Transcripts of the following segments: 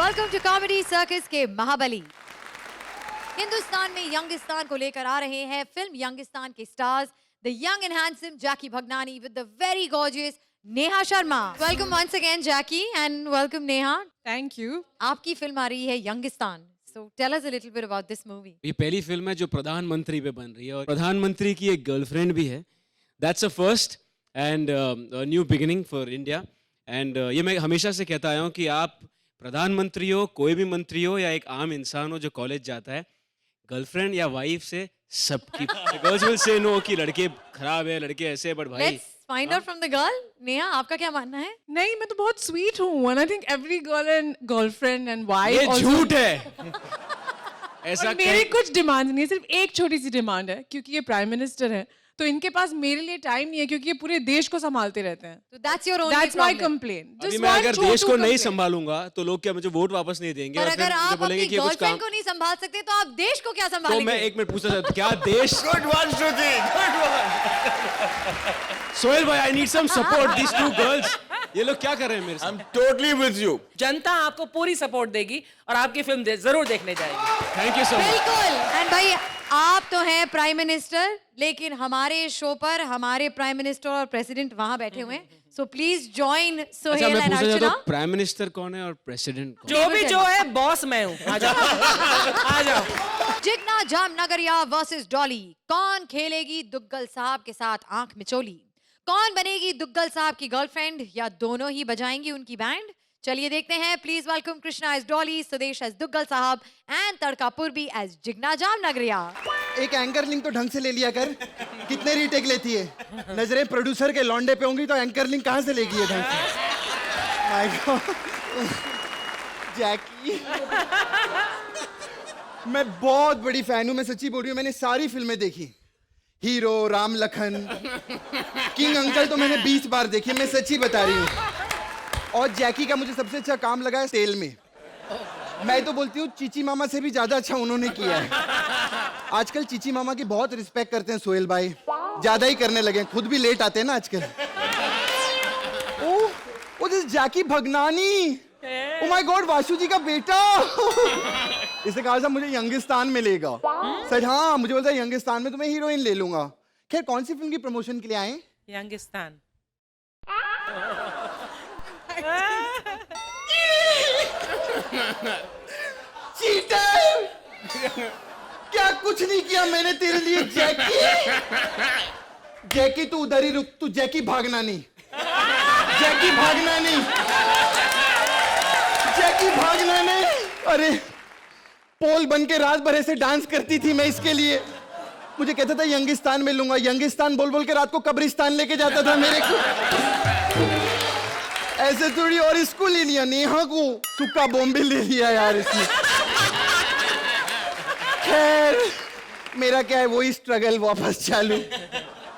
Welcome to comedy circus के महाबली। हिंदुस्तान में यंगिस्तान को लेकर आ रहे हैं फिल्म यंगिस्तान के stars the young and handsome Jackky Bhagnani with the very gorgeous Neha Sharma. Welcome once again Jackky and welcome Neha. Thank you. आपकी फिल्म आ रही है Youngistaan, so tell us a little bit about this movie. ये पहली फिल्म है जो प्रधानमंत्री पे बन रही है और प्रधानमंत्री की एक गर्लफ्रेंड भी है। That's a first and new beginning for India. And ये मैं हमेशा से कहता आया हूँ कि आप प्रधानमंत्री हो, कोई भी मंत्री हो या एक आम इंसान हो जो कॉलेज जाता है, गर्लफ्रेंड या वाइफ से सबकी गर्ल्स विल से नो कि लड़के खराब है, लड़के ऐसे है, बट भाई let's find out from the girl. Neha, आपका क्या मानना है? नहीं, मैं तो बहुत स्वीट हूँ and I think every girl and girlfriend and wife ये also- झूठ है। ऐसा और मेरी कुछ डिमांड नहीं है, सिर्फ एक छोटी सी डिमांड है, क्योंकि ये प्राइम मिनिस्टर है तो इनके पास मेरे लिए टाइम नहीं है, क्योंकि ये पूरे देश को संभालते रहते हैं। So that's your only That's my problem. complaint. अभी मैं अगर देश को नहीं संभालूंगा तो लोग क्या मुझे वोट वापस नहीं देंगे पर और फिर अगर मुझे आप बोलेंगे अपनी कि ये कुछ काम। गर्लफ्रेंड को नहीं संभाल सकते तो आप देश को क्या तो संभालेंगे? मैं एक मिनट पूछना चाहता हूं, क्या देश Good one, Shruti. Good one. Sohail भाई, I need some support, these two girls. ये लोग क्या कर रहे हैं मेरे साथ? I'm totally with you. जनता आपको पूरी सपोर्ट देगी और आपकी फिल्म जरूर देखने जाएगी। Thank you so much. बिल्कुल। एंड भाई, आप तो हैं प्राइम मिनिस्टर, लेकिन हमारे शो पर हमारे प्राइम मिनिस्टर और प्रेसिडेंट वहां बैठे हुए हैं, सो प्लीज जॉइन अच्छा, सोहेल मैं एंड पूछना चाहता अर्चना। हूँ, प्राइम मिनिस्टर कौन है और प्रेसिडेंट कौन? जो भी जो है बॉस मैं हूँ। आ जाओ आ जाओ। जिगना जामनगरिया वर्सेस डॉली, कौन खेलेगी दुग्गल साहब के साथ आंख मिचोली? कौन बनेगी दुग्गल साहब की गर्लफ्रेंड या दोनों ही बजाएंगी उनकी बैंड? चलिए देखते हैं। Please welcome Krishna as Dolly, Sudesh as Duggal साहब एंड तड़का पूर्वी एज जिगना जामनगरिया। एक एंकर लिंक तो ढंग से ले लिया कर। कितने रीटेक लेती है? नजरें प्रोड्यूसर के लौंडे पे होंगी तो एंकर लिंक कहाँ से लेगी है ढंग से? माय गॉड जैकी, मैं बहुत बड़ी फैन हूँ, मैं सच्ची बोल रही हूँ। मैंने सारी फिल्में देखी, hero, Ram Lakhan, king uncle तो मैंने 20 बार देखी है, मैं सच्ची बता रही हूँ। और जैकी का मुझे सबसे अच्छा काम लगा है तेल में। मैं तो बोलती हूँ चीची मामा से भी ज्यादा अच्छा उन्होंने किया है। आजकल चीची मामा की बहुत रिस्पेक्ट करते हैं सोहेल भाई, ज्यादा ही करने लगे हैं, खुद भी लेट आते हैं ना आजकल। Oh this Jackky Bhagnani, oh my god, Vasu ji का बेटा। इसने कहा था मुझे यंगिस्तान में लेगा। सच, हाँ, मुझे बोलता है यंगिस्तान में तुम्हें हीरोइन ले लूंगा। खैर, कौन सी फिल्म की प्रमोशन के लिए आए? यंगिस्तान। चीटर! क्या कुछ नहीं किया मैंने तेरे लिए जैकी। जैकी तू उधर ही रुक, तू जैकी भागना नहीं, जैकी भागना नहीं, जैकी भागना नहीं। अरे पोल बन के रात भर ऐसे डांस करती थी मैं इसके लिए। मुझे कहता था यंगिस्तान में लूंगा, यंगिस्तान बोल बोल के रात को कब्रिस्तान लेके जाता था मेरे को। ऐसे थोड़ी, और इसको ले लिया, नेहा को सुक्का बॉम्बे ले लिया यार इसने। खैर, मेरा क्या है, वही स्ट्रगल वापस चालू।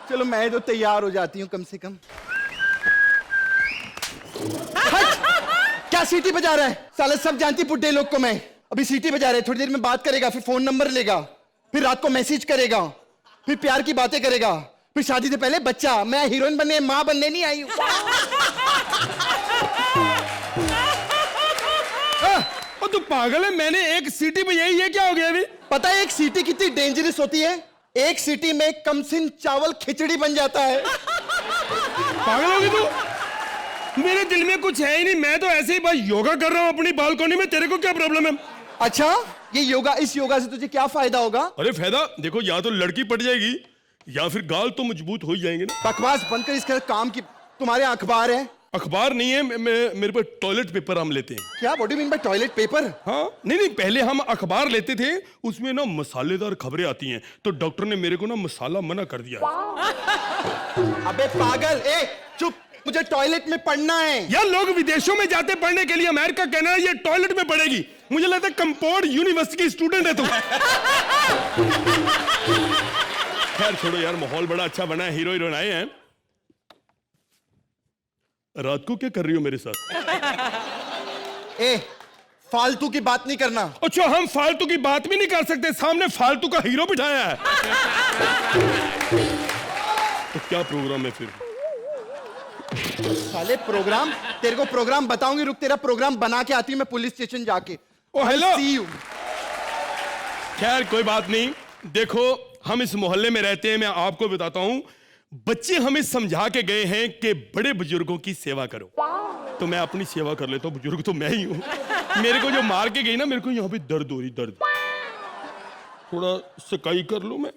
चलो, मैं तो तैयार हो जाती हूँ कम से कम। हट! क्या सीटी बजा रहा है? साले सब जानती बुड्ढे लोग को मैं। अभी सीटी बजा रहे, थोड़ी देर में बात करेगा, फिर फोन नंबर लेगा, फिर रात को मैसेज करेगा, फिर प्यार की बातें करेगा, फिर शादी से पहले बच्चा। मैं हीरोइन बनने, माँ बनने नहीं आई हूँ। तू पागल है, मैंने एक सीटी में यही है, क्या हो गया अभी? पता है एक सीटी कितनी डेंजरस होती है? एक सीटी में कमसिन चावल खिचड़ी बन जाता है। पागल होगी तू? मेरे दिल में कुछ है ही नहीं, मैं तो ऐसे ही बस योगा कर रहा हूँ अपनी बालकनी में। तेरे को क्या प्रॉब्लम है? अच्छा, ये योगा, इस योगा से तुझे क्या फायदा होगा? अरे फायदा देखो, या तो लड़की पट जाएगी या फिर गाल तो मजबूत हो ही जाएंगे ना। बकवास बंद कर, इसका काम की। तुम्हारे अखबार है? अखबार नहीं है, मेरे पास टॉयलेट पेपर हम लेते हैं। क्या what do you mean bio toilet paper? हाँ, नहीं, पहले हम अखबार लेते थे, उसमें ना मसालेदार खबरें आती हैं, तो डॉक्टर ने मेरे को ना मसाला मना कर दिया। अबे पागल, ए चुप, मुझे टॉयलेट में पढ़ना है। यार, लोग विदेशों में जाते पढ़ने के लिए, अमेरिका, कनाडा, ये टॉयलेट में पढ़ेगी। मुझे लगता है कंपाउंड यूनिवर्सिटी की स्टूडेंट है तुम। खैर छोड़ो यार, माहौल बड़ा अच्छा बना है, हीरो हीरोइन आए हैं। रात को क्या कर रही हो मेरे साथ? ए, फालतू की बात नहीं करना। अच्छा, हम फालतू की बात भी नहीं कर सकते, सामने फालतू का हीरो बिठाया है। तो क्या प्रोग्राम है फिर? साले प्रोग्राम, तेरे को प्रोग्राम बताऊंगी, रुक तेरा प्रोग्राम बना के आती हूँ मैं पुलिस स्टेशन जाके। ओ हेलो, See you। खैर कोई बात नहीं। देखो हम इस मोहल्ले में रहते हैं, मैं आपको बताता हूँ, बच्चे हमें समझा के गए हैं कि बड़े बुजुर्गों की सेवा करो, तो मैं अपनी सेवा कर लेता हूँ। बुजुर्ग तो मैं ही हूँ। मेरे को जो मार के गई ना, मेरे को यहाँ पे दर्द हो रही, दर्द। थोड़ा सिकाई कर लूँ मैं,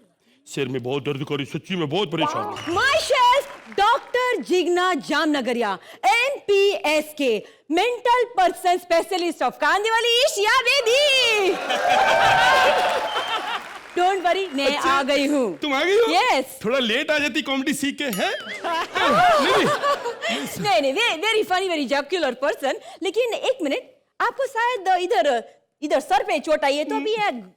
सिर में बहुत दर्द कर रही, सच्ची में बहुत परेशान हूँ। My chef doctor Jigna Jamnagariya, MPS के mental person specialist of Kandivali Asia baby. Don't worry, मैं आ गई हूँ। तुम आ गई हो? Yes। थोड़ा लेट आ जाती कॉमेडी सीख के, हैं? नहीं, वेरी फनी, वेरी जॉक्युलर पर्सन। लेकिन एक मिनट, आपको शायद इधर सर पे चोट आई है, तो अभी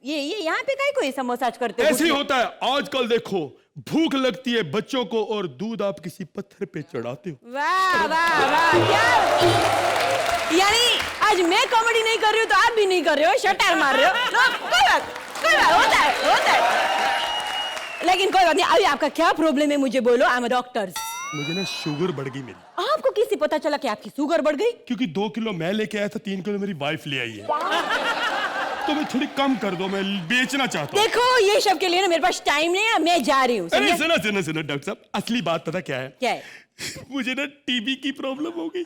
ये यहाँ पे काहे को ऐसा मसाज करते हो? ऐसे ही होता है आजकल। देखो भूख लगती है बच्चों को और दूध आप किसी पत्थर पे चढ़ाते हो। वाह वाह वाह, क्या यानी आज मैं कॉमेडी नहीं कर रही हूँ तो आप भी नहीं कर रहे हो, शटर मार रहे हो। कोई बात होता है। लेकिन कोई बात नहीं, अभी आपका क्या प्रॉब्लम है मुझे बोलो। I am a doctor. मुझे ना शुगर बढ़ गई मेरी। आपको किससे पता चला कि आपकी शुगर बढ़ गई? क्योंकि 2 किलो मैं लेके आया था, 3 किलो मेरी वाइफ ले आई है। तो मैं थोड़ी कम कर दो, मैं बेचना चाहता हूँ। देखो ये सब के लिए ना मेरे पास टाइम नहीं है, मैं जा रही हूँ। अरे सुनो डॉक्टर साहब, असली बात पता क्या है? क्या है? मुझे ना टीबी की प्रॉब्लम हो गई।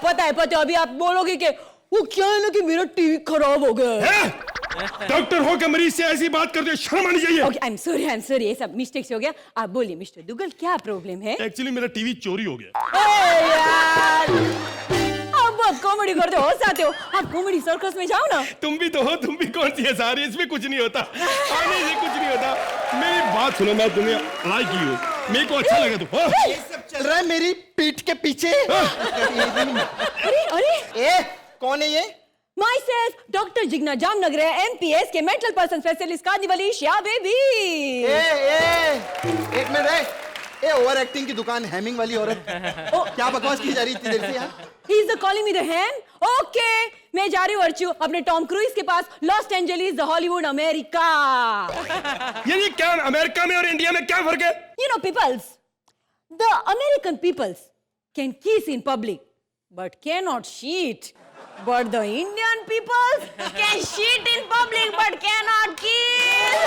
पता है। अभी आप बोलोगे कि वो क्या है ना कि मेरा टीवी खराब हो गया है। डॉक्टर हो के मरीज से ऐसी बात करते हो, शर्म आनी चाहिए। ओके, आई एम सॉरी, ये सब मिस्टेक से हो गया। आप बोलिए मिस्टर दुग्गल, क्या प्रॉब्लम है? एक्चुअली मेरा टीवी चोरी हो गया। यार, आप बहुत कॉमेडी करते हो, हंसाते हो। आप कॉमेडी सर्कस में जाओ ना। तुम भी तो हो, तुम भी कौन सी हंसा रही है? इसमें कुछ नहीं होता, आने से कुछ नहीं होता। मेरी बात सुनो, मैं तुम्हें लाइक की हूँ, मेरे को अच्छा लगा। तो ये सब चल रहा है मेरी पीठ के पीछे। अरे कौन है ये? Myself, doctor Jigna Jamnagariya, MPS के mental person specialist Kandivali Asia baby. एक मिनट, ये ओवर एक्टिंग की दुकान, हैमिंग वाली औरत। क्या बकवास की जा रही इतनी देर से यहाँ? He is calling me the ham? Okay, मैं जा रही हूँ अर्चू अपने टॉम क्रूज के पास, लॉस एंजलिस, हॉलीवुड, अमेरिका। ये क्या अमेरिका में और इंडिया में क्या फर्क है? You know, peoples, the American peoples can kiss in public, but cannot shit. But the Indian peoples can shit in public, but cannot kiss.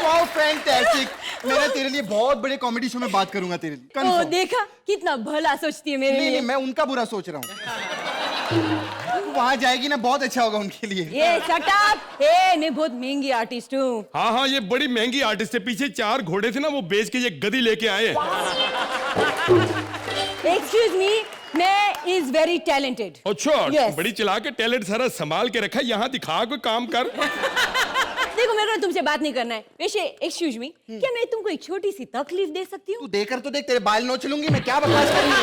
Wow, fantastic. मैं तेरे लिए बहुत बड़े कॉमेडी शो में बात करूंगा तेरे लिए। ओ, Confirm। देखा कितना भला सोचती है मेरे नहीं, लिए। मैं उनका बुरा सोच रहा हूँ। वहां जाएगी ना, बहुत अच्छा होगा उनके लिए। ये शट अप। ए, मैं बहुत महंगी आर्टिस्ट हूँ। हाँ, ये बड़ी महंगी आर्टिस्ट है। पीछे 4 घोड़े थे ना, वो बेच के ये गधी लेके आए। एक्सक्यूज मी, मैं इज वेरी टैलेंटेड। अच्छा, Yes. बड़ी चला के टैलेंट सारा संभाल के रखा, यहाँ दिखा कोई काम कर। देखो मेरे को तुमसे बात नहीं करना है। वैसे एक्सक्यूज मी, क्या मैं तुमको एक छोटी सी तकलीफ दे सकती हूँ? तू देकर तो देख, तेरे बाल नोच लूंगी मैं। क्या बकवास कर रही है?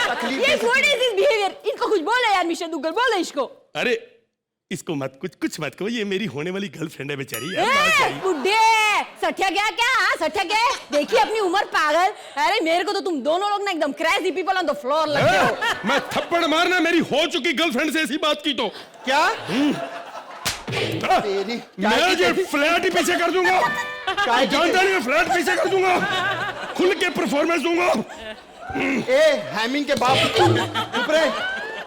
तकलीफ ये दे सकती व्हाट इज दिस बिहेवियर? इनको कुछ बोला यार मिस्टर दुग्गल, बोला इसको। अरे इसको मत कुछ मत कहो, ये मेरी होने वाली गर्लफ्रेंड है बेचारी यार। बात सही। बुड्ढे, सठिया गया क्या? हाँ, सठिया गया। देखिए अपनी उम्र, पागल। अरे मेरे को तो तुम दोनों लोग ना एकदम crazy people on the floor लगते हो। मैं थप्पड़ मारना मेरी हो चुकी गर्लफ्रेंड से ऐसी बात की तो। क्या? तेरी मैं ये फ्लैट ही पीछे कर दूंगा। काय की- जानता नहीं, मैं फ्लैट पीछे कर दूंगा, खुल के परफॉर्मेंस दूंगा। ए, हैमिंग के बाप, चुप रहे।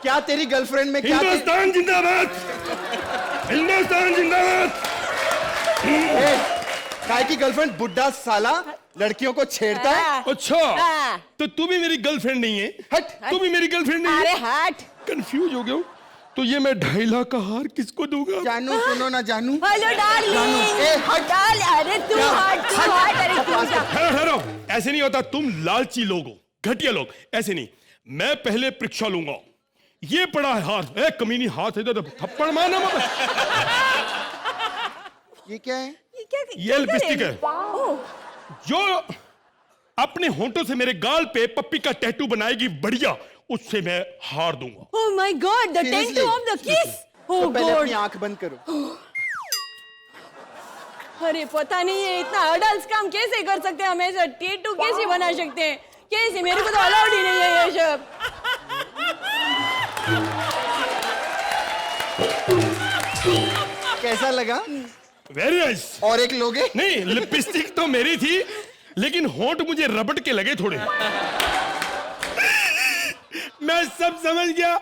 क्या तेरी गर्लफ्रेंड में क्या? हिंदुस्तान जिंदाबाद, हिंदुस्तान जिंदाबाद। काय की गर्लफ्रेंड? बुड्ढा साला लड़कियों को छेड़ता है। अच्छा, हाँ। तो तू भी मेरी गर्लफ्रेंड नहीं है? हट। तू भी मेरी गर्लफ्रेंड नहीं अरे है? हट। कंफ्यूज हो गया हूं। तो ये मैं 2.5 लाख का हार किसको दूंगा? जानू, सुनो ना जानू। Hello darling. ए, हट। डाल, अरे तू हट, तू हट। अरे तू जा। ठहरो, ऐसे नहीं होता। तुम लालची लोग हो, घटिया लोग। ऐसे नहीं, मैं पहले परीक्षा लूंगा। ये पड़ा है हाथ। ए कमीनी, हाथ इधर, थप्पड़ मारना मत। ये क्या है? ये लिपस्टिक है। जो अपने होंठों से मेरे गाल पे पप्पी का टैटू बनाएगी बढ़िया, उससे मैं हार दूंगा। Oh my God, the Seriously? tattoo of the kiss. Oh तो पहले अपनी God. आंख बंद करो। अरे पता नहीं ये इतना अडल्ट काम कैसे कर सकते हैं? हमेशा टैटू कैसे बना सकते हैं? कैसे? मेरे को तो अलाउड ही नहीं है ये सब। कैसा लगा? Very nice. और एक लोगे? नहीं, लिपस्टिक तो मेरी थी, लेकिन होंठ मुझे रबड़ के लगे थोड़े। मैं सब समझ गया,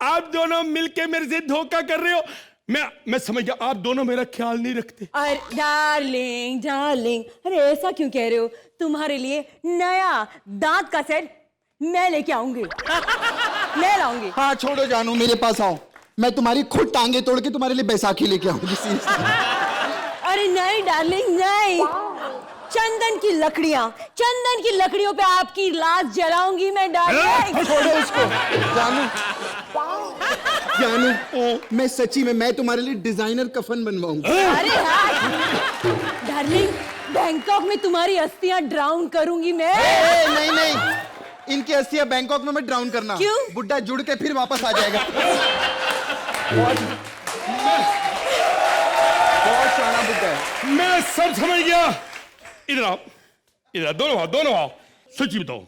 आप दोनों मिलके मेरे से धोखा कर रहे हो। मैं समझ गया, आप दोनों मेरा ख्याल नहीं रखते। अरे डार्लिंग डार्लिंग, अरे ऐसा क्यों कह रहे हो? तुम्हारे लिए नया दांत का सेट मैं लेके आऊंगी। मैं लाऊंगी। हाँ छोड़ो जानू, मेरे पास आओ, मैं तुम्हारी खुद टांगे तोड़ के तुम्हारे लिए बैसाखी लेके आऊंगी। अरे नहीं डार्लिंग नहीं, चंदन की लकड़ियों पे आपकी लाश जलाऊंगी मैं डार्लिंग। छोड़ो इसको जानू। जानू, मैं सच्ची में मैं तुम्हारे लिए डिजाइनर कफन बनवाऊंगा। अरे हाँ डार्लिंग, बैंकॉक में तुम्हारी अस्थियां ड्राउन करूंगी मैं। नहीं नहीं, इनकी अस्थियां बैंकॉक में मत ड्राउन करना। क्यों? बुड्ढा जुड़ के फिर वापस आ जाएगा। बहुत शाना बुड्ढा है। मैं सब समझ गया। इधर आओ, इधर दोनों आओ। सच्ची बताओ,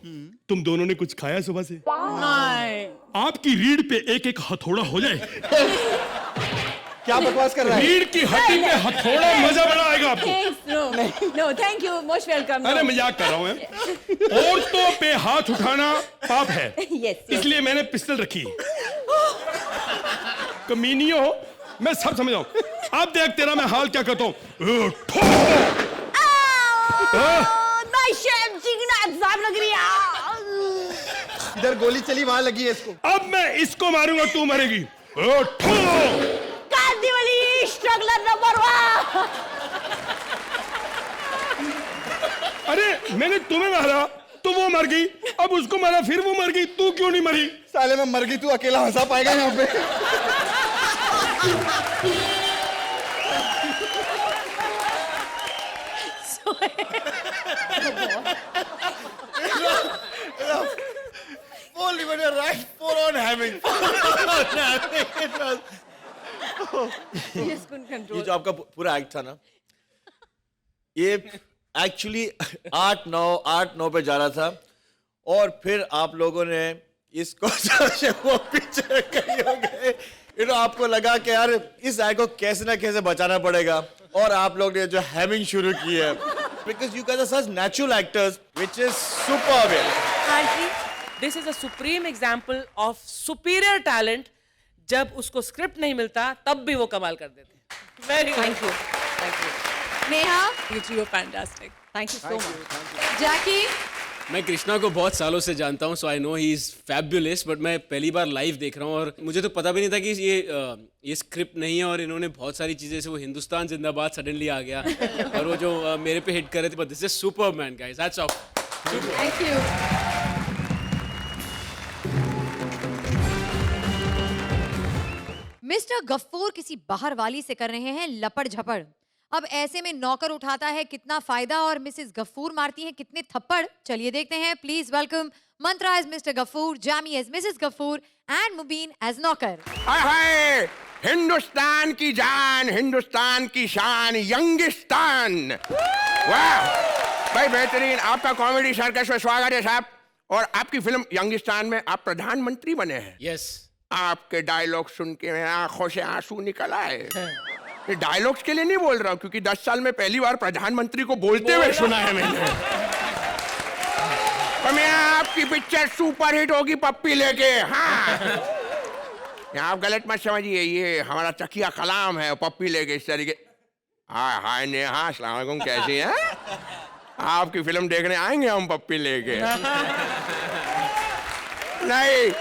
तुम दोनों ने कुछ खाया सुबह से? नहीं। आपकी रीढ़ पे एक एक हथौड़ा हो जाए। क्या बकवास कर रहा है? रीढ़ की हड्डी पे हथौड़ा मजा बड़ा आएगा आपको। No thank you, most welcome. अरे मजाक कर रहा हूं मैं। औरतों पे हाथ उठाना पाप है, Yes. इसलिए मैंने पिस्टल रखी। कमीनियो, मैं सब समझ रहा हूं। अब देख तेरा मैं हाल क्या करता हूं। लग रही है। इधर गोली चली, वहां लगी है इसको। अब मैं इसको मारूंगा, तू मरेगी। Kandivali struggler number 1। अरे मैंने तुम्हें मारा तो वो मर गई, अब उसको मारा फिर वो मर गई, तू क्यों नहीं मरी? साले में मर गई, तू अकेला हंसा पाएगा यहाँ पे? Only when you're right, full on having. ये जो आपका पूरा एक्ट था ना, ये एक्चुअली 8-9 पे जा रहा था, और फिर आप लोगों ने इसको वो पीछे कहीं हो गए। आपको लगा कि यार इस एक्ट को कैसे ना कैसे बचाना पड़ेगा, और आप लोग ने जो हैमिंग शुरू की है, because you guys are such natural actors, which is superb. This is a supreme example of superior talent. जब उसको स्क्रिप्ट नहीं मिलता तब भी वो कमाल कर देते हैं। Very thank you. Neha, You were fantastic. Thank you so much. Jackky, मैं कृष्णा को बहुत सालों से जानता हूँ, so I know he is fabulous, but मैं पहली बार लाइव देख रहा हूँ और मुझे तो पता भी नहीं था कि ये स्क्रिप्ट नहीं है, और इन्होंने बहुत सारी चीजें से वो हिंदुस्तान जिंदाबाद सडनली आ गया और वो जो मेरे पे हिट कर रहे थे, but this is superb man guys, hats off. Thank you. Mister Gaffoor किसी बाहर वाली से कर रहे हैं लपड़ झपड़। अब ऐसे में नौकर उठाता है कितना फायदा और मिसेस गफ्फूर मारती हैं कितने थप्पड़। चलिए देखते हैं। Please welcome Mantra as mister Gaffoor, Jami as Mrs Gaffoor and Mubeen as नौकर। हाय हाय, हिंदुस्तान की जान, हिंदुस्तान की शान, यंगिस्तान। वाह भाई, बेहतरीन। आपका कॉमेडी सर्कस में स्वागत है साहब। और आपकी फिल्म यंगिस्तान में आप प्रधानमंत्री बने हैं। यस। आपके डायलॉग सुन के मेरे आंखों से आंसू निकल आए। ये डायलॉग्स के लिए नहीं बोल रहा हूँ, क्योंकि 10 साल में पहली बार प्रधानमंत्री को बोलते हुए सुना है मैंने। तो मैं आपकी पिक्चर सुपर हिट होगी पप्पी लेके। हाँ, आप गलत मत समझिए, ये हमारा चकिया कलाम है पप्पी लेके इस तरीके। हाय हाय नेहा, अस्सलाम वालेकुम, कैसी हैं? आपकी फिल्म देखने आएंगे हम पप्पी लेके। नहीं,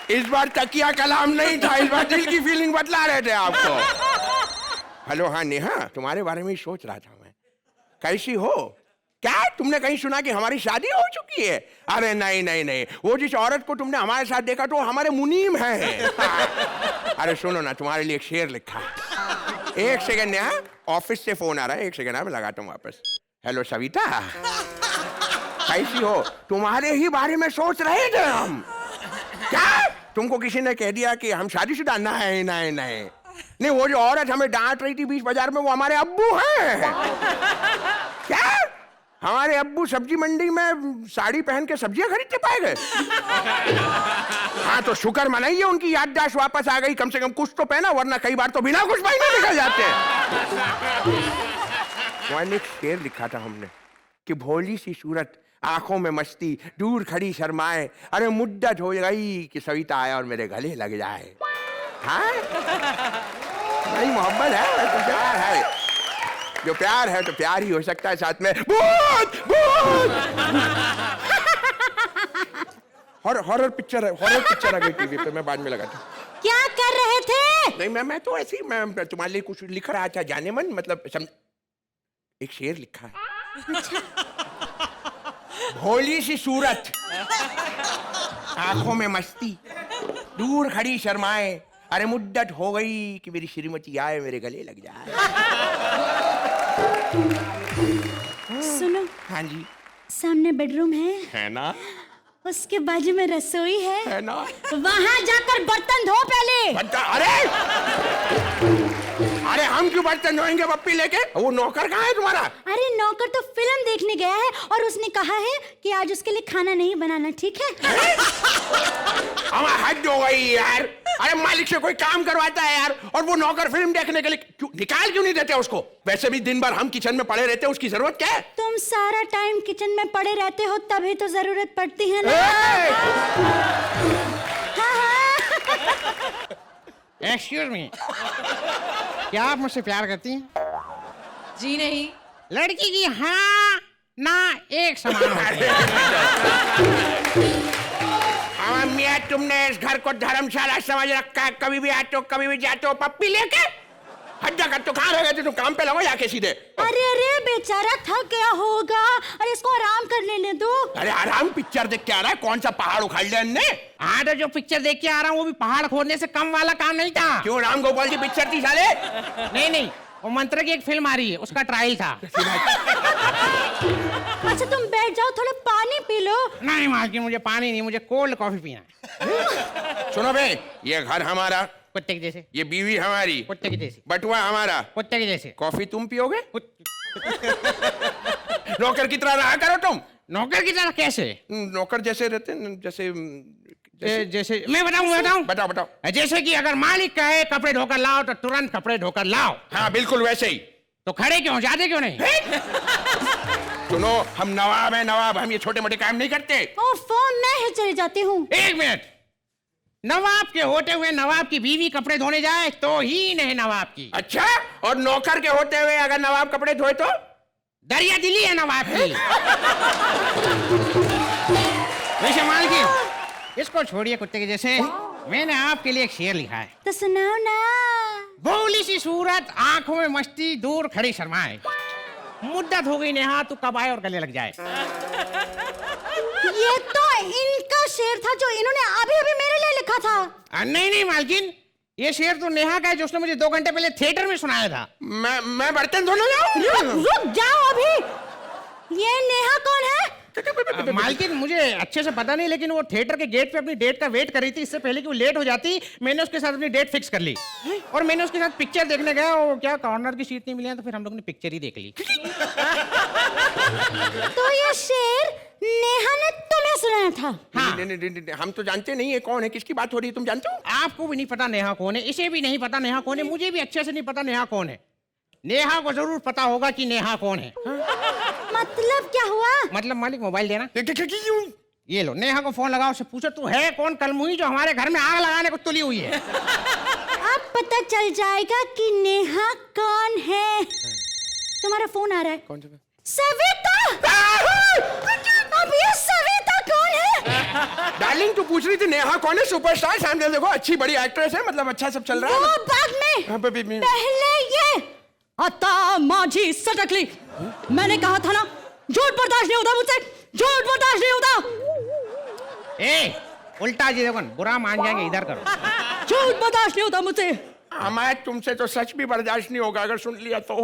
इस बार तकिया कलाम नहीं था, इस बार दिल की फीलिंग बतला रहे थे आपको। हेलो, हाँ नेहा, तुम्हारे बारे में ही सोच रहा था मैं। कैसी हो? क्या तुमने कहीं सुना कि हमारी शादी हो चुकी है? अरे नहीं नहीं नहीं, वो जिस औरत को तुमने हमारे साथ देखा तो हमारे मुनीम है। अरे सुनो ना, तुम्हारे लिए एक शेर लिखा है। एक सेकंड नेहा, ऑफिस से फोन आ रहा है, एक सेकंड मैं लगाता हूँ वापस। हेलो सविता, कैसी हो? तुम्हारे ही बारे में सोच रहे थे हम। क्या तुमको किसी ने कह दिया कि हम शादीशुदा? नहीं नहीं नहीं नहीं, वो जो औरत हमें डांट रही थी बीच बाजार में, वो हमारे अब्बू हैं। क्या हमारे अब्बू सब्जी मंडी में साड़ी पहन के सब्जियां खरीदते पाए गए? हाँ, तो शुक्र मनाइए उनकी याददाश्त वापस आ गई, कम से कम कुछ तो पहना, वरना कई बार तो बिना कुछ पहने निकल जाते हैं। एक शेर लिखा था हमने, कि भोली सी सूरत, आंखों में मस्ती, दूर खड़ी शर्माए, अरे मुद्दत हो गई कि सविता आए और मेरे गले लग जाए। हाँ, भाई मोहब्बत है, भाई तो प्यार है। जो प्यार है तो प्यार ही हो सकता है साथ में भूत भूत। हॉरर पिक्चर है, हॉरर पिक्चर आ गई टीवी पे, मैं बाद में लगाता हूँ। क्या कर रहे थे? नहीं मैं तो ऐसे ही मैं तुम्हारे लिए कुछ लिख रहा था, जाने मन, मतलब एक शेर लिखा है। भोली सी सूरत, आंखों में मस्ती, दूर खड़ी शर्माए, अरे मुद्दत हो गई कि मेरी श्रीमती आए मेरे गले लग जाए। सुनो, हाँ जी, सामने बेडरूम है ना, उसके बाजू में रसोई है ना। वहां जाकर बर्तन धो पहले। अरे हम क्यों बर्तन धोएंगे पप्पी लेके? वो नौकर कहाँ है तुम्हारा? अरे नौकर तो फिल्म देखने गया है और उसने कहा है कि आज उसके लिए खाना नहीं बनाना, ठीक है? हमारा हद हो गई यार। अरे मालिक से कोई काम करवाता है यार, और वो नौकर फिल्म देखने के लिए निकाल क्यों नहीं देते उसको? वैसे भी दिन भर हम किचन में पड़े रहते हैं, उसकी जरूरत क्या है? तुम सारा टाइम किचन में पड़े रहते हो तभी तो जरूरत पड़ती है ना। एक्सक्यूज मी, क्या आप मुझसे प्यार करती हैं? जी नहीं। लड़की की हाँ ना एक समान होती है। मियाँ तुमने इस घर को धर्मशाला समझ रखा है, कभी भी आते हो कभी भी जाते हो पप्पी लेके। हड्डा कर तो कहाँ रह गए थे? तुम काम पे लगो जाके सीधे। अरे अरे बेचारा थक गया होगा, अरे इसको आराम कर लेने दो। अरे आराम पिक्चर देख के आ रहा है, कौन सा पहाड़ उखाड़ लिया इनने? हाँ तो जो पिक्चर देख के आ रहा हूँ वो भी पहाड़ खोदने से कम वाला काम नहीं था। क्यों, राम गोपाल की पिक्चर थी साले? नहीं, वो मंत्र की एक फिल्म आ रही है, उसका ट्रायल था। अच्छा तुम बैठ जाओ, थोड़ा पानी पी लो। नहीं मालकिन, मुझे पानी नहीं, मुझे कोल्ड कॉफी पीना है। सुनो बे, ये घर हमारा, कुत्ते के जैसे। ये बीवी हमारी, कुत्ते के जैसे। बटुआ हमारा, कुत्ते के जैसे। कॉफी तुम पियोगे? नौकर की तरह रहा करो तुम। नौकर की तरह कैसे? नौकर जैसे रहते हैं, जैसे मैं बताऊं? बताओ। जैसे कि अगर मालिक कहे कपड़े धोकर लाओ तो तुरंत कपड़े धोकर लाओ। हाँ बिल्कुल वैसे ही। तो खड़े क्यों, जाते क्यों नहीं? सुनो, हम नवाब हैं, नवाब, हम ये छोटे मोटे काम नहीं करते। ओफो, मैं ही चली जाती हूँ। एक मिनट, नवाब के होते हुए नवाब की बीवी कपड़े धोने जाए तो ही नहीं नवाब की। अच्छा, और नौकर के होते हुए अगर नवाब कपड़े धोए तो? दरिया दिली है नवाब की। वैसे मालकिन, इसको छोड़िए कुत्ते के जैसे, मैंने आपके लिए एक शेर लिखा है। तो सुनाओ ना। भोली सी सूरत, आंखों में मस्ती, दूर खड़ी शर्माए, मुद्दत हो गई नेहा तू कब आए और गले लग जाए। ये तो इनका शेर था जो इन्होंने अभी अभी मेरे लिए लिखा था। नहीं मालकिन, ये शेर तो नेहा का है जो उसने मुझे 2 घंटे पहले थिएटर में सुनाया था। मैं बर्तन धोने जाऊं? रुक जाओ अभी। ये नेहा कौन है? मालकिन मुझे अच्छे से पता नहीं, लेकिन वो थिएटर के गेट पे अपनी डेट का वेट कर रही थी। इससे पहले कि वो लेट हो जाती, मैंने उसके साथ अपनी डेट फिक्स कर ली और मैंने उसके साथ पिक्चर देखने गया। वो क्या कॉर्नर की सीट नहीं मिली, तो फिर हम लोग ने पिक्चर ही देख ली। तो ये शेर नेहा ने तुम्हें सुनाया था? हाँ। नहीं, हम तो जानते नहीं है कौन है, किसकी बात हो रही है, तुम जानते हो? आपको भी नहीं पता नेहा कौन है, इसे भी नहीं पता नेहा कौन है, मुझे भी अच्छे से नहीं पता नेहा कौन है। नेहा को जरूर पता होगा कि नेहा कौन है। मतलब क्या हुआ? मतलब मालिक मोबाइल देना। ये लो, नेहा को फोन लगाओ, उससे पूछो तू है कौन कलमुही जो हमारे घर में आग लगाने को तुली हुई है। अब पता चल जाएगा कि नेहा कौन है। तुम्हारा फोन आ रहा है। कौन सा? सविता। अब ये सविता कौन है? डार्लिंग तू पूछ रही थी नेहा कौन है? सुपरस्टार, सामने देखो, अच्छी बड़ी एक्ट्रेस है, मतलब अच्छा सब चल रहा है। वो बाद में, पहले ये अता माझी सटकली। मैंने कहा था ना, झूठ बर्दाश्त नहीं होता मुझसे, झूठ बर्दाश्त नहीं होता। ए, उल्टा जी देखो, बुरा मान जाएंगे, इधर करो। झूठ बर्दाश्त नहीं होता मुझसे। हमारे तुमसे तो सच भी बर्दाश्त नहीं होगा अगर सुन लिया तो।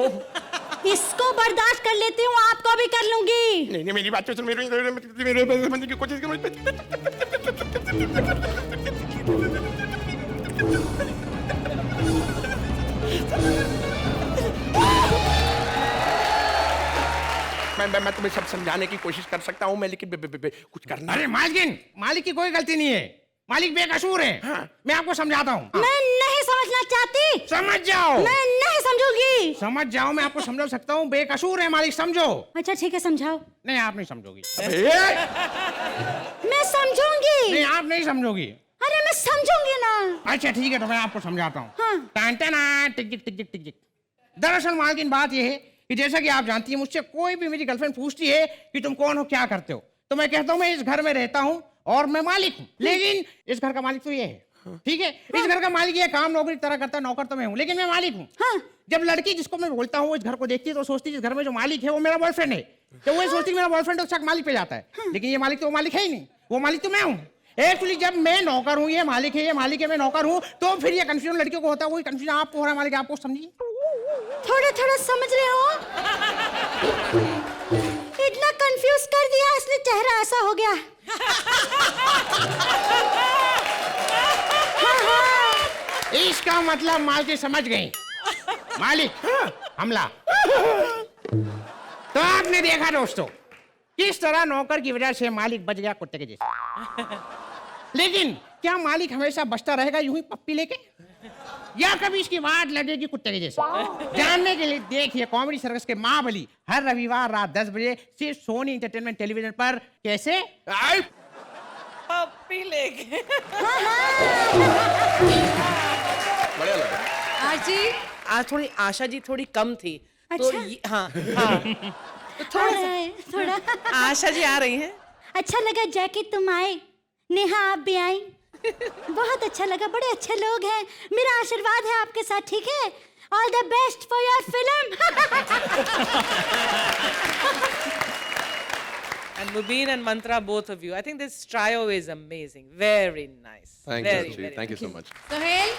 इसको बर्दाश्त कर लेती हूँ, आपको भी कर लूंगी। नहीं, मेरी बात तो सुन, मेरे समझने की कोशिश करो। मैं तुम्हें सब समझाने की कोशिश कर सकता हूँ मैं, लेकिन कुछ करना। अरे मालिक की कोई गलती नहीं है, मालिक बेकसूर है। मैं आपको समझाता हूँ। मैं नहीं समझना चाहती। समझ जाओ। मैं नहीं समझूंगी। समझ जाओ, मैं आपको समझा सकता हूँ। बेकसूर है मालिक, समझो। अच्छा ठीक है, समझाओ। नहीं, आप नहीं समझोगी। मैं समझूंगी। नहीं, आप नहीं समझोगी। अरे मैं समझूंगी ना। अच्छा ठीक है, तो मैं आपको समझाता हूँ। हाँ। टिक टिक। दरअसल मालकिन बात यह है कि जैसा कि आप जानती हैं, मुझसे कोई भी मेरी गर्लफ्रेंड पूछती है कि तुम कौन हो, क्या करते हो, तो मैं कहता हूँ मैं इस घर में रहता हूँ और मैं मालिक हूँ। लेकिन इस घर का मालिक तो ये है, ठीक है। इस घर का मालिक ये काम नौकरी तरह करता है, नौकर तो मैं हूँ, लेकिन मैं मालिक हूँ। हाँ। जब लड़की जिसको मैं बोलता हूँ इस घर को देखती है तो सोचती है इस घर में जो मालिक है वो मेरा बॉयफ्रेंड है, तो वो सोचती है मेरा बॉयफ्रेंड तो मालिक पे जाता है। लेकिन ये मालिक तो वो मालिक है ही नहीं, वो मालिक तो मैं हूँ। एक्चुअली जब मैं नौकर हूँ, ये मालिक है, ये मालिक है, मैं नौकर हूँ, तो फिर ये कंफ्यूजन लड़कियों को होता है। वही कंफ्यूजन आपको हो रहा है मालिक, आपको समझिए। थोड़ा थोड़ा समझ रहे हो। इतना कंफ्यूज कर दिया, इसलिए चेहरा ऐसा हो गया। इसका मतलब मालिक समझ गई। मालिक हमला। तो आपने देखा दोस्तों किस तरह नौकर की वजह से मालिक बच गया कुत्ते के जैसे। लेकिन क्या मालिक हमेशा बचता रहेगा यूं ही पप्पी लेके, या कभी इसकी वाट लगेगी कुत्ते के जैसे? जानने के लिए देखिए कॉमेडी सर्कस के महाबली हर रविवार रात 10 बजे सिर्फ सोनी एंटरटेनमेंट टेलीविजन पर। कैसे? पप्पी लेके। बढ़िया लगा। आरजी आज थोड़ी आशा जी थोड़ी कम थी। तो अच्छा? हाँ तो थोड़ा आशा जी आ रही हैं। अच्छा लगा जैकी तुम आए, नेहा आप भी आई, बहुत अच्छा लगा। बड़े अच्छे लोग हैं, मेरा आशीर्वाद है आपके साथ, ठीक है? All the best for your film. And Mubin and Mantra, both of you. I think this trio is amazing. Very nice. Thank very, you, very thank you so much. Sohail,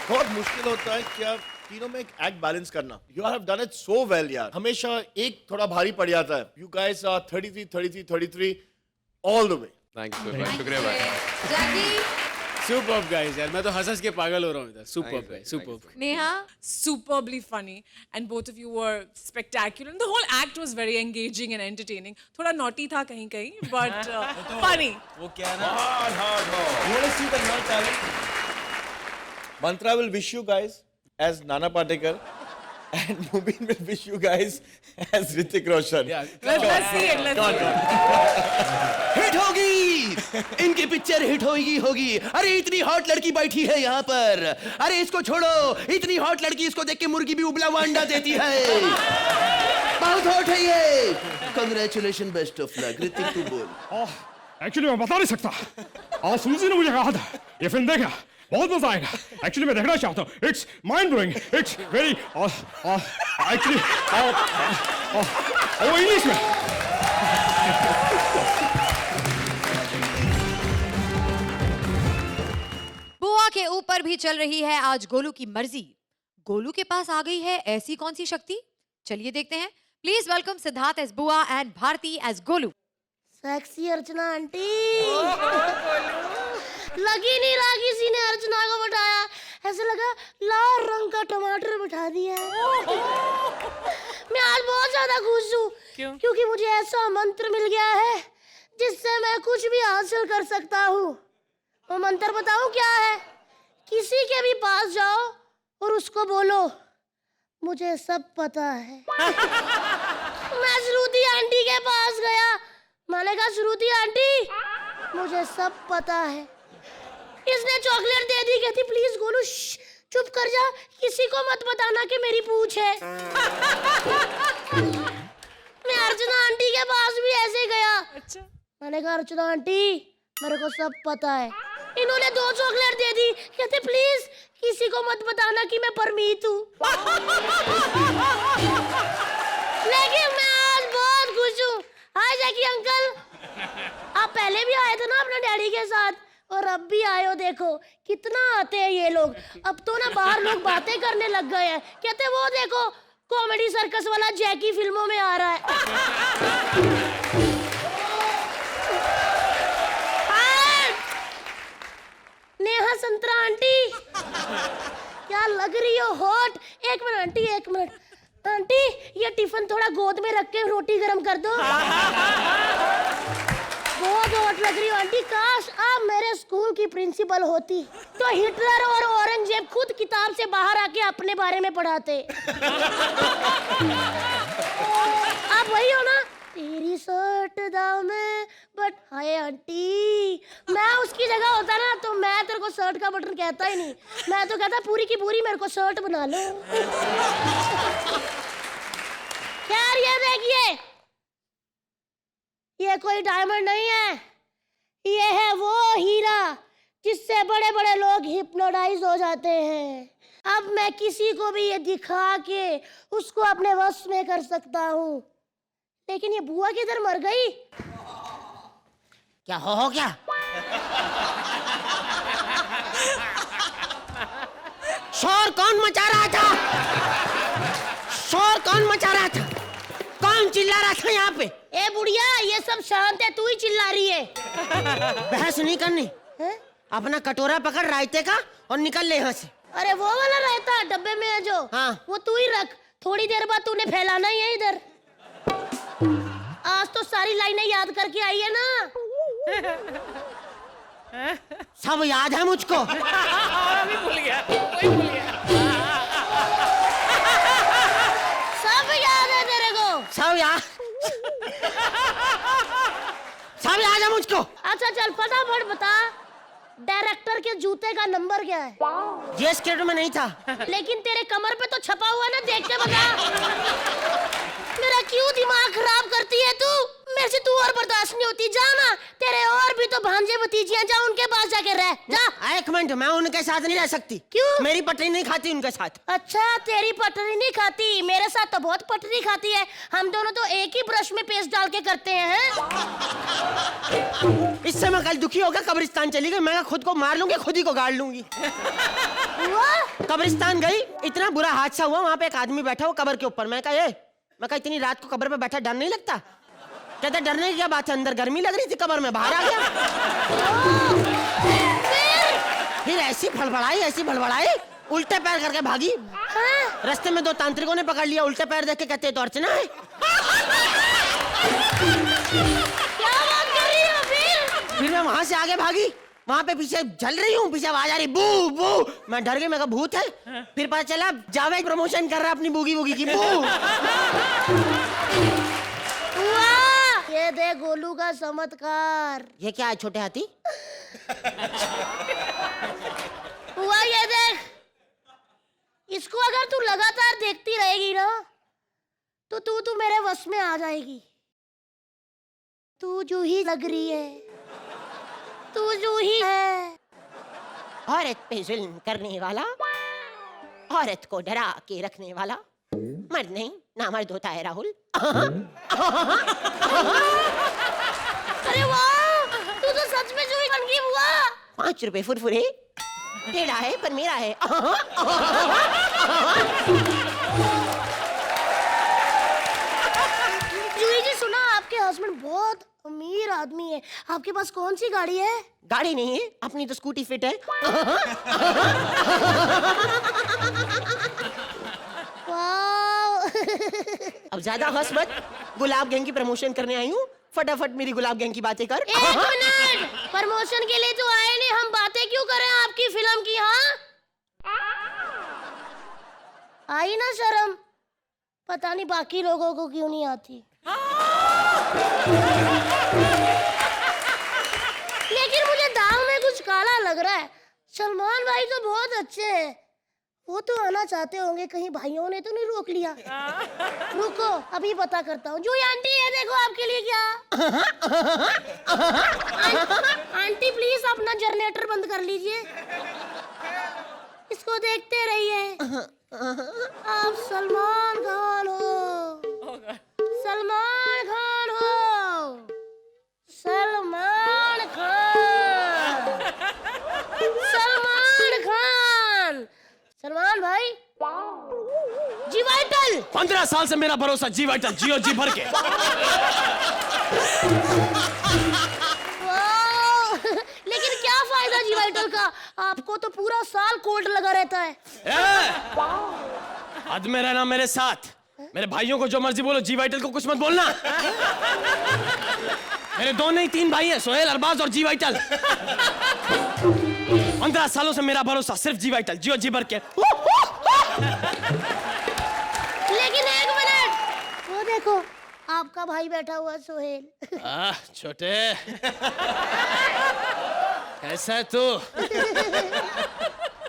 बहुत मुश्किल होता है क्या तीनों में एक एक्ट बैलेंस करना। You have done it so well यार। हमेशा एक थोड़ा भारी पड़ जाता है। You guys are 33 33 33 all the way. Thank you, शुक्रिया भाई। जैकी, सुपर्ब गाइस यार, मैं तो हंस के पागल हो रहा हूँ इधर। Superb guys, superb. Neha, Superbly funny, and both of you were spectacular. And the whole act was very engaging and entertaining. थोड़ा naughty था कहीं कहीं, but funny. वो क्या है ना, You want to see the young talent? Mantra will wish you guys as Nana Patekar and Mubin will wish you guys as Hrithik Roshan. Let's see it. Let's see it. Hit होगी, इनकी picture hit होगी। अरे इतनी hot लड़की बैठी है यहाँ पर। अरे इसको छोड़ो, इतनी हॉट लड़की, इसको देख के मुर्गी भी उबला हुआ अंडा देती है। बहुत हॉट है ये। Congratulation, best of luck. Hrithik तू बोल। एक्चुअली मैं बता नहीं सकता। आज सूजी ने मुझे कहा था ये फिल्म देखना, बहुत मजा आएगा। एक्चुअली मैं देखना चाहता हूँ। It's mind blowing, it's very actually वो इंग्लिश में। बुआ के ऊपर भी चल रही है आज गोलू की मर्जी। गोलू के पास आ गई है ऐसी कौन सी शक्ति? चलिए देखते हैं। Please welcome Siddharth as Bua and Bharti as Golu. Sexy Archana aunty. लगी नहीं रहा किसी ने अर्चना को बैठाया, ऐसा लगा लाल रंग का टमाटर बैठा दिया है। मैं आज बहुत ज्यादा खुश हूँ। क्यों? क्योंकि मुझे ऐसा मंत्र मिल गया है जिससे मैं कुछ भी हासिल कर सकता हूँ। वो मंत्र बताऊँ क्या है? किसी के भी पास जाओ और उसको बोलो मुझे सब पता है। मैं श्रुति आंटी के पास गया, मैंने कहा श्रुति आंटी मुझे सब पता है। इसने चॉकलेट दे दी, कहती प्लीज गोलू चुप कर जा, किसी को मत बताना कि मेरी पूछ है। मैं अर्चना आंटी के पास भी ऐसे गया। अच्छा। मैंने कहा अर्चना आंटी मेरे को सब पता है। इन्होंने 2 चॉकलेट दे दी, कहते प्लीज किसी को मत बताना कि मैं परमीत हूँ। लेकिन मैं आज बहुत खुश हूँ। हाय जैकी अंकल, आप पहले भी आए थे ना अपने डैडी के साथ, और अब भी आए हो। देखो कितना आते हैं ये लोग। अब तो ना बाहर लोग बातें करने लग गए हैं, कहते वो देखो कॉमेडी सर्कस वाला जैकी फिल्मों में आ रहा है। नेहा संतरा आंटी क्या लग रही हो हॉट। एक मिनट आंटी, एक मिनट आंटी, ये टिफिन थोड़ा गोद में रख के रोटी गरम कर दो। बहुत हॉट लग रही हो आंटी। काश आप मेरे स्कूल की प्रिंसिपल होती तो हिटलर और औरंगजेब खुद किताब से बाहर आके अपने बारे में पढ़ाते। आप वही हो ना? तेरी शर्ट दामे बट हाय आंटी, मैं उसकी जगह होता ना तो मैं तेरे को शर्ट का बटन कहता ही नहीं, मैं तो कहता पूरी की पूरी मेरे को शर्ट बना लो। खैर ये देखिए, ये कोई डायमंड नहीं है, ये है वो हीरा जिससे बड़े बड़े लोग हिप्नोटाइज हो जाते हैं। अब मैं किसी को भी ये दिखा के उसको अपने वश में कर सकता हूँ। लेकिन ये बुआ किधर मर गई? क्या हो क्या? शोर कौन मचा रहा था? शोर कौन मचा रहा था? कौन चिल्ला रहा था यहाँ पे? ए बुढ़िया, ये सब शांत है, तू ही चिल्ला रही है। बहस नहीं करनी है? अपना कटोरा पकड़ रायते का और निकल ले यहाँ से। अरे वो वाला रहता डब्बे में है जो, हाँ। वो तू ही रख, थोड़ी देर बाद तूने फैलाना ही है इधर। आज तो सारी लाइनें याद करके आई है ना? सब याद है मुझको। अभी भूल गया, वही भूल गया। सब याद है तेरे को? सब याद, सब याद है मुझको। अच्छा चल फटाफट बता, डायरेक्टर के जूते का नंबर क्या है? ये स्क्रिप्ट में नहीं था। लेकिन तेरे कमर पे तो छपा हुआ ना, देख के बता। मेरा क्यों दिमाग खराब करती है तू? मेरे से तू और बर्दाश्त नहीं होती। जा ना, तेरे और भी तो भांजे भतीजियां, जा उनके पास जाके रह जा। एक मिनट, मैं उनके साथ नहीं रह सकती। क्यों? मेरी पटरी नहीं खाती उनके साथ। अच्छा तेरी पटरी नहीं खाती, मेरे साथ तो बहुत पटरी खाती है। हम दोनों तो एक ही ब्रश में पेस्ट डाल के करते हैं। इससे मैं कल दुखी होकर कब्रिस्तान चली गई। मैं खुद को मार लूंगी, खुद ही को गाड़ लूंगी। कब्रिस्तान गई, इतना बुरा हादसा हुआ, वहां पे एक आदमी बैठा हुआ कब्र के ऊपर। मैं कहा इतनी रात को कब्र पे बैठा डर नहीं लगता? कहते डरने की क्या बात है, अंदर गर्मी लग रही थी, कब्र में बाहर आ गया। फिर ऐसी फड़फड़ाई, उल्टे पैर करके भागी। रास्ते में दो तांत्रिकों ने पकड़ लिया, उल्टे पैर देख के कहते तो अर्चना है। क्या बात कर रही हो? फिर मैं वहां से आगे भागी, वहां पे पीछे चल रही हूँ, पीछे आवाज आ रही बू बू। मैं डर गई, मैं कहा भूत है। फिर पता चला जावेद प्रमोशन कर रहा अपनी बूगी वूगी की। बू। ये दे गोलू का चमत्कार। ये क्या है छोटे हाथी? हुआ ये देख, इसको अगर तू लगातार देखती रहेगी ना तो तू मेरे वश में आ जाएगी। तू जो ही लग रही है, तू जो ही है। औरत पे जुल्म करने वाला, औरत को डरा के रखने वाला, मर्द नहीं ना मर्द होता है राहुल। अरे वाह, तू तो सच में जो ही बन गई हुआ। 5 रुपए फुरफुरे, टेढ़ा है पर मेरा है। जूही जी सुना, आपके हस्बैंड बहुत अमीर आदमी है। आपके पास कौन सी गाड़ी है? गाड़ी नहीं है, अपनी तो स्कूटी फिट है। अब ज्यादा हंस मत, गुलाब गैंग की प्रमोशन करने आई हूँ। फटाफट मेरी गुलाब गैंग की बातें कर। 1 मिनट, प्रमोशन के लिए तो आए नहीं, हम बातें क्यों करें आपकी फिल्म की? हाँ आई ना शर्म? पता नहीं बाकी लोगों को क्यों नहीं आती। लेकिन मुझे दांव में कुछ काला लग रहा है। सलमान भाई तो बहुत अच्छे हैं, वो तो आना चाहते होंगे, कहीं भाइयों ने तो नहीं रोक लिया? रुको अभी पता करता हूँ। जूही आंटी ये देखो आपके लिए क्या। आंटी प्लीज अपना जनरेटर बंद कर लीजिए, इसको देखते रहिए। आप सलमान खान हो, सलमान खान हो, सलमान खान, सलमान खान। सलमान भाई, जी वाइटल। 15 साल से मेरा भरोसा जी वाइटल, जियो जी भर के। लेकिन क्या फायदा जी वाइटल का, आपको तो पूरा साल कोल्ड लगा रहता है। हद में रहना मेरे साथ, मेरे भाइयों को जो मर्जी बोलो, जी वाइटल को कुछ मत बोलना। मेरे 2 नहीं 3 भाई हैं, सोहेल, अरबाज और जी वाइटल। 15 सालों से मेरा भरोसा सिर्फ जी वाइटल, जियो जी भर के। लेकिन एक मिनट, वो देखो आपका भाई बैठा हुआ है सोहेल। छोटे कैसा है तू?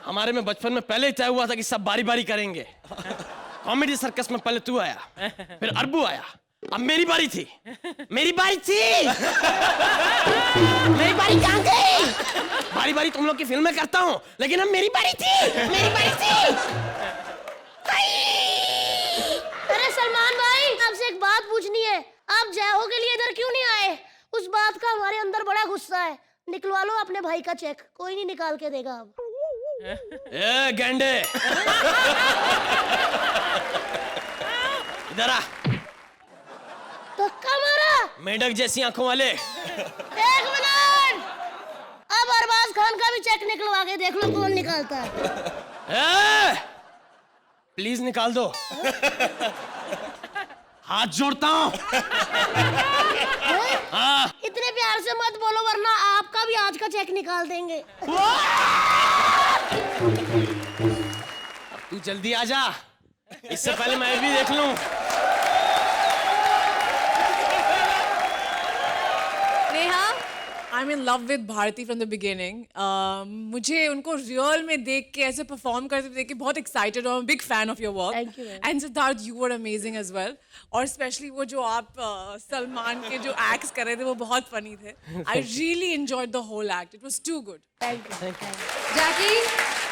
हमारे में बचपन में पहले ही तय हुआ था कि सब बारी बारी करेंगे। कॉमेडी सर्कस में पहले तू आया, फिर अरबू आया, अब मेरी बारी थी। मेरी बारी थी। मेरी बारी कहाँ गई? बारी बारी तुम लोग की फिल्में करता हूँ, लेकिन अब मेरी बारी थी। मेरी बारी थी। अरे सलमान भाई, आपसे एक बात पूछनी है। आप जय हो के लिए इधर क्यों नहीं आए? उस बात का हमारे अंदर बड़ा गुस्सा है। निकलवा लो अपने भाई का चेक, कोई नहीं निकाल के देगा अब। ए गेंडे, इधर आ। धक्का मारा। मेढक जैसी आंखों वाले। एक मिनट, अब अरबाज खान का भी चेक निकलवा के देख लो कौन निकालता है। प्लीज निकाल दो। हाथ जोड़ता हूँ। हाँ। इतने प्यार से मत बोलो वरना आपका भी आज का चेक निकाल देंगे। तू जल्दी आ जा, इससे पहले मैं भी देख लूं। Neha, I'm in love with Bharti from the beginning. मुझे उनको रियल में देख के ऐसे परफॉर्म करते देख के बहुत एक्साइटेड हूँ. Big fan of your work. Thank you, ma'am. And Siddharth, you were amazing as well. और स्पेशली वो जो आप सलमान के जो एक्ट्स कर रहे थे वो बहुत फनी थे. I really enjoyed the whole act. It was too good. Thank you. जैकी,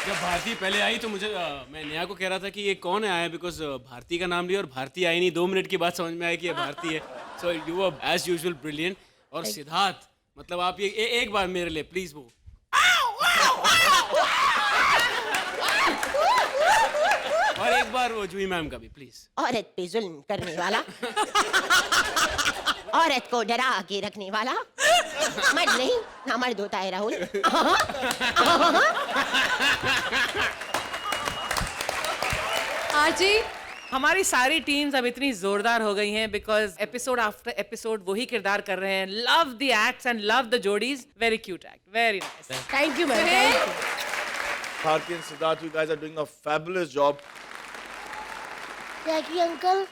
जब भारती पहले आई तो मुझे मैं नेहा को कह रहा था कि ये कौन है आया, बिकॉज भारती का नाम लिया और भारती आई नहीं, 2 मिनट के बाद समझ में आया कि ये भारती है. So you were as usual brilliant. और सिद्धार्थ, मतलब आप ये एक बार मेरे लिए प्लीज वो और एक बार वो जूही मैम का भी प्लीज. औरत पे जुल्म करने वाला, औरत को डरा के रखने वाला, मर्द नहीं ना मर्द होता है राहुल. आजी, हमारी सारी टीम्स अब इतनी जोरदार हो गई हैं बिकॉज एपिसोड आफ्टर एपिसोड वही किरदार कर रहे हैं. Love the acts and love the जोड़ीज. Very cute act, very nice. Thank you, man. Thank you. Bharti and Siddharth, you guys are doing a fabulous job. Jackie uncle,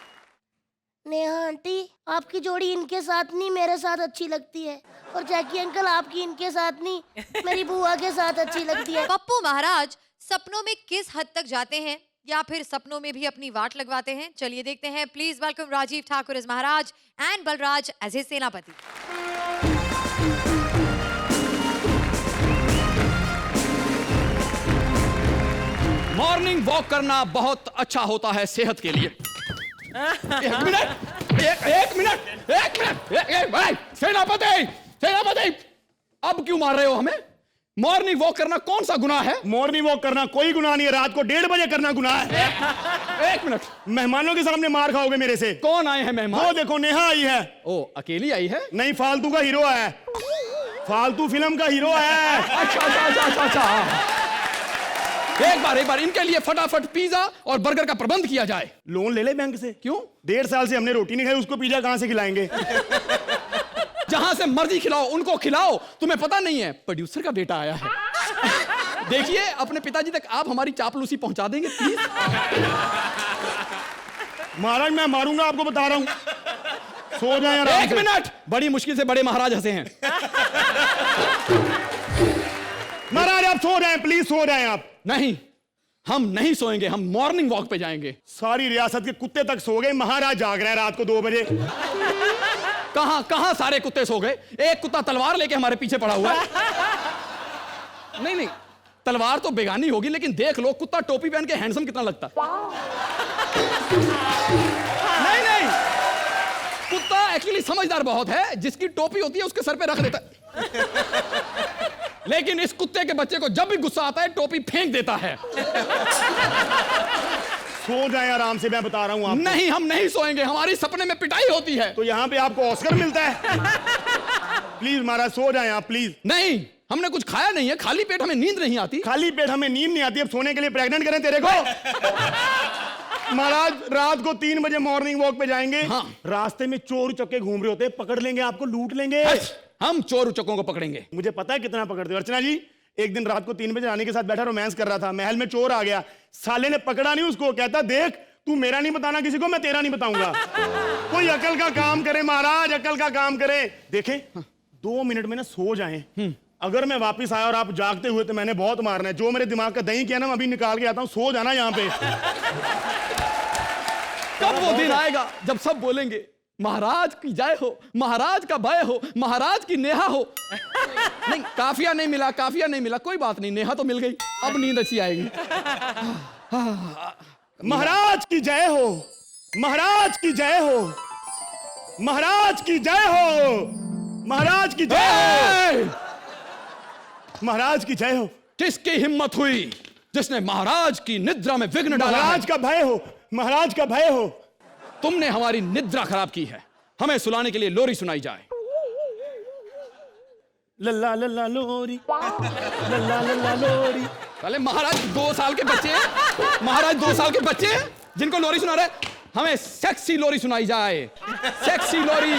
Neha aunty, आपकी जोड़ी इनके साथ नहीं मेरे साथ अच्छी लगती है. और जैकी अंकल, आपकी इनके साथ नहीं मेरी बुआ के साथ अच्छी लगती है. पप्पू महाराज सपनों में किस हद तक जाते हैं या फिर सपनों में भी अपनी वाट लगवाते हैं? चलिए देखते हैं. Please welcome Rajiv Thakur as Maharaj and Balraj as a सेनापति. मॉर्निंग वॉक करना बहुत अच्छा होता है सेहत के लिए. एक मिनट. सेनापति, अब क्यों मार रहे हो हमें? मॉर्निंग वॉक करना कौन सा गुनाह है? मॉर्निंग वॉक करना कोई गुनाह नहीं है, रात को 1:30 बजे करना गुनाह है. एक मिनट. मेहमानों के सामने मार खाओगे मेरे से. कौन आए हैं मेहमान? वो देखो नेहा आई है. ओ, अकेली आई है? नहीं, फालतू का हीरो है. फालतू फिल्म का हीरो है. अच्छा. एक बार इनके लिए फटाफट पिज्जा और बर्गर का प्रबंध किया जाए. लोन ले ले बैंक से. क्यों? 1.5 साल से हमने रोटी नहीं खाई, उसको पिज्जा कहां से खिलाएंगे? जहां से मर्जी खिलाओ उनको खिलाओ. तुम्हें पता नहीं है प्रोड्यूसर का बेटा आया है. देखिए, अपने पिताजी तक आप हमारी चापलूसी पहुंचा देंगे प्लीज. महाराज, मैं मारूंगा आपको, बता रहा हूं. सो जाए आराम से. एक मिनट. बड़ी मुश्किल से बड़े महाराज हंसे हैं. महाराज, आप सो जाएं, प्लीज सो जाएं आप. नहीं, हम नहीं सोएंगे, हम मॉर्निंग वॉक पे जाएंगे. सारी रियासत के कुत्ते तक सो गए, महाराज जाग रहे हैं रात को 2 बजे. कहां सारे कुत्ते सो गए? एक कुत्ता तलवार लेके हमारे पीछे पड़ा हुआ है. नहीं, तलवार तो बेगानी होगी, लेकिन देख लो कुत्ता टोपी पहन के हैंडसम कितना लगता. नहीं, कुत्ता एक्चुअली समझदार बहुत है. जिसकी टोपी होती है उसके सर पे रख देता है. लेकिन इस कुत्ते के बच्चे को जब भी गुस्सा आता है टोपी फेंक देता है. सो जाएं आराम से, मैं बता रहा हूं आपको. नहीं, हम नहीं सोएंगे, हमारी सपने में पिटाई होती है. तो यहाँ पे आपको ऑस्कर मिलता है. प्लीज महाराज, सो जाएं आप प्लीज. नहीं, हमने कुछ खाया नहीं है, खाली पेट हमें नींद नहीं आती. खाली पेट हमें नींद नहीं आती. अब सोने के लिए प्रेग्नेंट करें तेरे को. महाराज रात को 3 बजे मॉर्निंग वॉक पे जाएंगे। हाँ। रास्ते में चोर चक्के घूम रहे होते हैं, पकड़ लेंगे आपको, लूट लेंगे। हम चोर उचकों को पकड़ेंगे। मुझे पता है कितना पकड़ते हो। अर्चना जी, एक दिन रात को 3 बजे रानी के साथ बैठा रोमांस कर रहा था, महल में चोर आ गया, साले ने पकड़ा नहीं उसको, कहता देख तू मेरा नहीं बताना किसी को, मैं तेरा नहीं बताऊंगा। कोई अकल का काम करे महाराज, अकल का काम करे। देखें 2 मिनट में ना सो जाएं, अगर मैं वापस आया और आप जागते हुए तो मैंने बहुत मारना है। जो मेरे दिमाग का दही किया ना, मैं अभी निकाल के आता हूँ, सो जाना यहाँ पे। कब वो दिन आएगा जब सब बोलेंगे महाराज की जय हो, महाराज का भय हो, महाराज की नेहा हो। नहीं, काफिया नहीं मिला, काफिया नहीं मिला, कोई बात नहीं, नेहा तो मिल गई, अब नींद अच्छी आएगी। महाराज की जय हो, महाराज की जय हो, महाराज की जय हो, महाराज की जय हो, महाराज की जय हो। किसकी हिम्मत हुई जिसने महाराज की निद्रा में विघ्न डाला? महाराज का भय हो, महाराज का भय हो। तुमने हमारी निद्रा खराब की है, हमें सुलाने के लिए लोरी सुनाई जाए। लल्ला लल्ला लोरी, लल्ला लल्ला लोरी। पहले महाराज 2 साल के बच्चे हैं, महाराज 2 साल के बच्चे हैं जिनको लोरी सुना रहे। हमें सेक्सी लोरी सुनाई जाए, सेक्सी लोरी।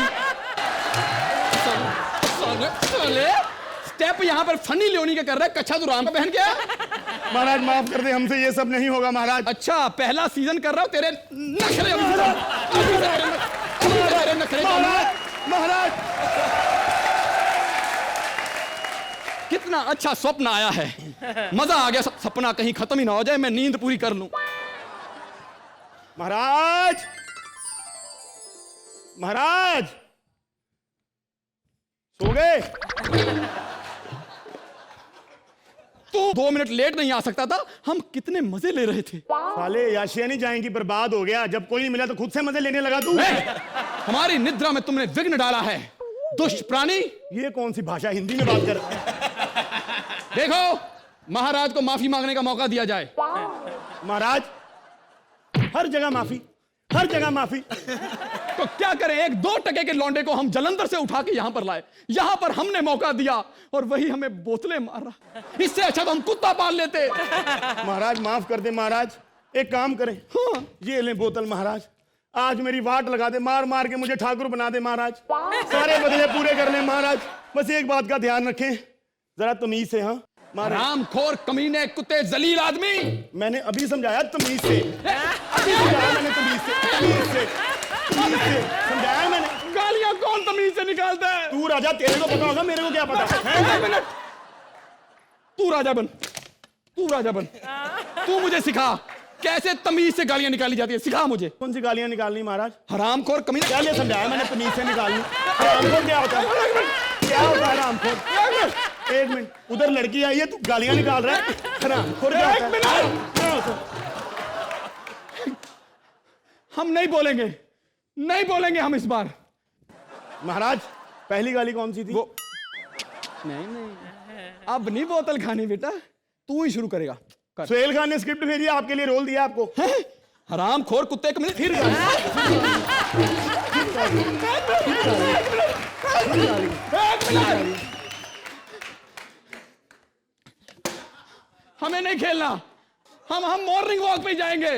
स्टेप यहाँ पर फनी लियोनी के कर रहे, कच्छा तू राम का पहन के। महाराज माफ कर दे, हमसे ये सब नहीं होगा महाराज। अच्छा, पहला सीजन कर रहा हूँ, तेरे नखरे महाराज। कितना अच्छा स्वप्न आया है, मजा आ गया। सपना कहीं खत्म ही ना हो जाए, मैं नींद पूरी कर लूं। महाराज, महाराज सो गए? तू 2 मिनट लेट नहीं आ सकता था? हम कितने मजे ले रहे थे। साले याशिया नहीं जाएंगी, बर्बाद हो गया। जब कोई नहीं मिला तो खुद से मजे लेने लगा तू। हमारी निद्रा में तुमने विघ्न डाला है, दुष्ट प्राणी। ये कौन सी भाषा, हिंदी में बात कर। देखो, महाराज को माफी मांगने का मौका दिया जाए। महाराज हर जगह माफी, हर जगह माफी। तो क्या करें, 1-2 टके के लौंडे को हम जलंधर से उठा के यहां पर लाए, यहां पर हमने मौका दिया और वही हमें बोतलें मार रहा। इससे अच्छा तो हम कुत्ता पाल लेते। महाराज माफ कर दे महाराज, एक काम करें। हाँ। ये ले बोतल महाराज, आज मेरी वाट लगा दे, मार मार के मुझे ठाकुर बना दे महाराज, सारे बदले पूरे कर ले महाराज। बस एक बात का ध्यान रखें, जरा तमीज से। हाँ रामखोर कमीने कुत्ते जलील आदमी, मैंने अभी समझाया तमीज से, अभी समझाया मैंने तमीज से, तमीज से, तमीज से समझाया मैंने। गालियां कौन तमीज से निकालता है? तू राजा, तेरे को पता होगा, मेरे को क्या पता। तू राजा बन, तू राजा बन, तू मुझे सिखा कैसे तमीज से गालियां निकाली जाती है, सिखा मुझे। कौन सी गालियां निकालनी महाराज? हरामखोर कमीने। क्या ये समझाया मैंने तमीज से निकालनी? हरामखोर क्या होता है? क्या होता है हरामखोर? 1 मिनट, उधर लड़की आई है, तू गालियां निकाल रहा है। हरामखोर क्या होता है? हम नहीं बोलेंगे, नहीं बोलेंगे हम इस बार। महाराज पहली गाली कौन सी थी? वो नहीं, अब नहीं बोतल खानी बेटा, तू ही शुरू करेगा। सोहेल खान ने स्क्रिप्ट भेजी, आपके लिए रोल दिया आपको। हरामखोर कुत्ते को फिर हमें नहीं खेलना, हम मॉर्निंग वॉक पे जाएंगे।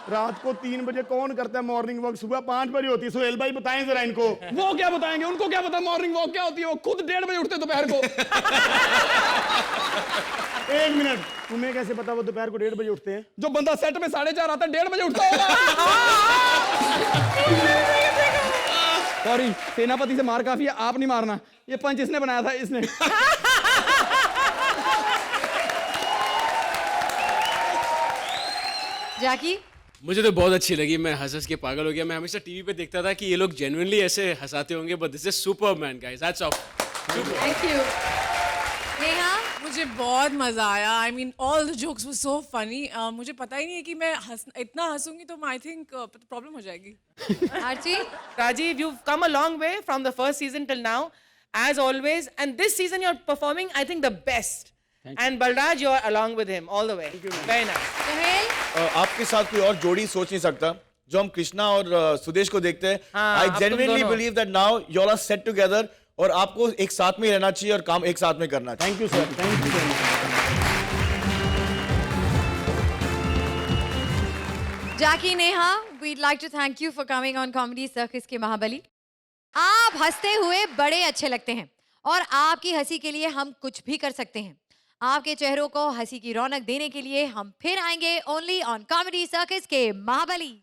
रात को 3 बजे कौन करता है मॉर्निंग वॉक? सुबह 5 बजे होती है। सोहेल भाई बताएं जरा इनको। वो क्या बताएंगे, उनको क्या पता मॉर्निंग वॉक क्या होती है? वो खुद 1:30 बजे उठते दोपहर को। 1 मिनट, तुम्हें कैसे पता वो दोपहर को 1:30 बजे उठते हैं? जो बंदा सेट में 4:30 आता है, 1:30 बजे उठता होगा। सॉरी, सेनापति से मार काफी है, आप नहीं मारना। ये पंच इसने बनाया था, इसने। जैकी, मुझे तो बहुत अच्छी लगी, मैं हंस हंस के पागल हो गया। मैं हमेशा टीवी पे देखता था कि ये लोग जेन्युइनली ऐसे हंसाते होंगे, but this is superb man guys, hats off. Thank you. Neha, मुझे बहुत मजा आया। I mean all the jokes were so funny. मुझे पता ही नहीं है कि मैं इतना हंसूंगी तो आई थिंक प्रॉब्लम हो जाएगी। आरती, Rajiv, you've come a long way from the first season till now, as always. And this season you're performing, I think, the best. And Balraj, you're along with him all the way. Very nice. Sohail, आपके साथ कोई और जोड़ी सोच नहीं सकता। जो हम कृष्णा और सुदेश को देखते हैं, हाँ, आई अब तुम जेन्युइनली दोनों। Believe that now you all are set together और आपको एक साथ में ही रहना चाहिए और काम एक साथ में करना चाहिए। Thank you sir, thank you. Jackie, Neha, we'd like to thank you for coming on Comedy Circus के महाबली। आप हंसते हुए बड़े अच्छे लगते हैं और आपकी हंसी के लिए हम कुछ भी कर सकते हैं। आपके चेहरों को हंसी की रौनक देने के लिए हम फिर आएंगे ओनली ऑन कॉमेडी सर्कस के महाबली।